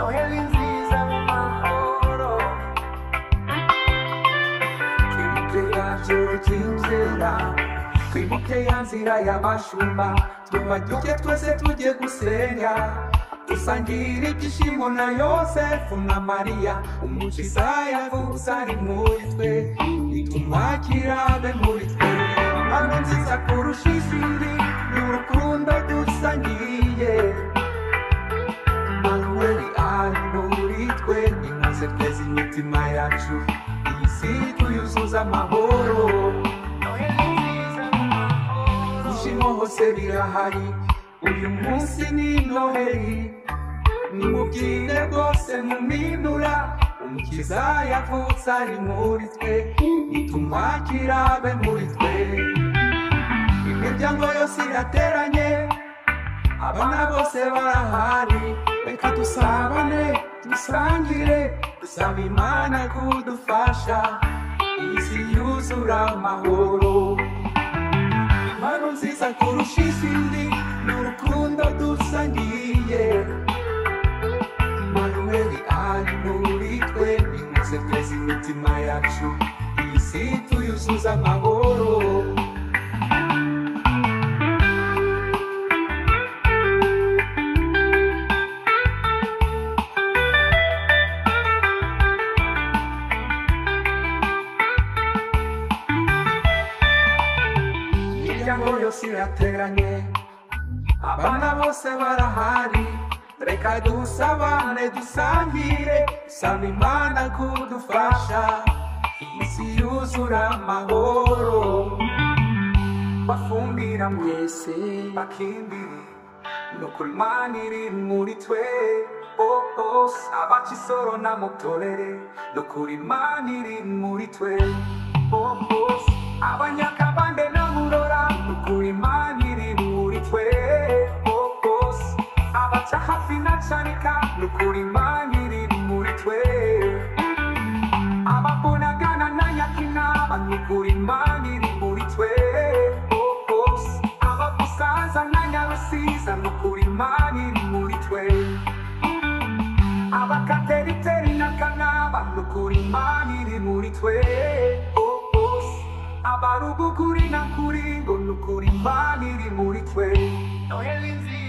Noheli nziza mu mahoro twibuke yacu cyinjira twibuke ya nzira y'abashumba twumva duke twese tujye gusenga dusangira ibyishimo na Yosefu na Mariya umukiza yavutse ari muri twe nitumwakira abe muri twe impano nziza kurusha izindi n'urukundo dusangiye Manueli ari muri twe nimuze tweze imitima yacu iyi si tuyuzuza amahoro ibyishimo hose birahari uyu munsi ni Noheli nimubyine rwose muminura umukiza yavutse ari muri twe nitumwakira abe muri twe imiryango yose irateranye abana bose barahari reka dusabane dusangire dusaba Imana kudufasha iyi si yuzura amahoro impano nziza kurusha izindi n'urukundo dusangiye Manueli ari muri twe nimuze tweze imitima yacu iyi si tuyuzuza amahoro imiryango yose irateranye abana bose barahari reka dusabane dusangire dusaba Imana kudufasha iyi si yuzura amahoro bafumbira mwese bakimbiri nukuri Imana iri muri twe abakisoro na mutorere nukuri Imana iri muri twe abanyakabande na murora nukuri Imana iri muri twe abaca hafi na canika nukuri Imana iri muri twe ababonagana na nyakinama nukuri Imana iri muri twe abagusaza na nyarusiza nukuri Imana iri muri twe abakateriteri na kanaba nukuri Imana iri muri twe abarugukuri na kuringo nukuri Imana iri muri twe Noheli nziza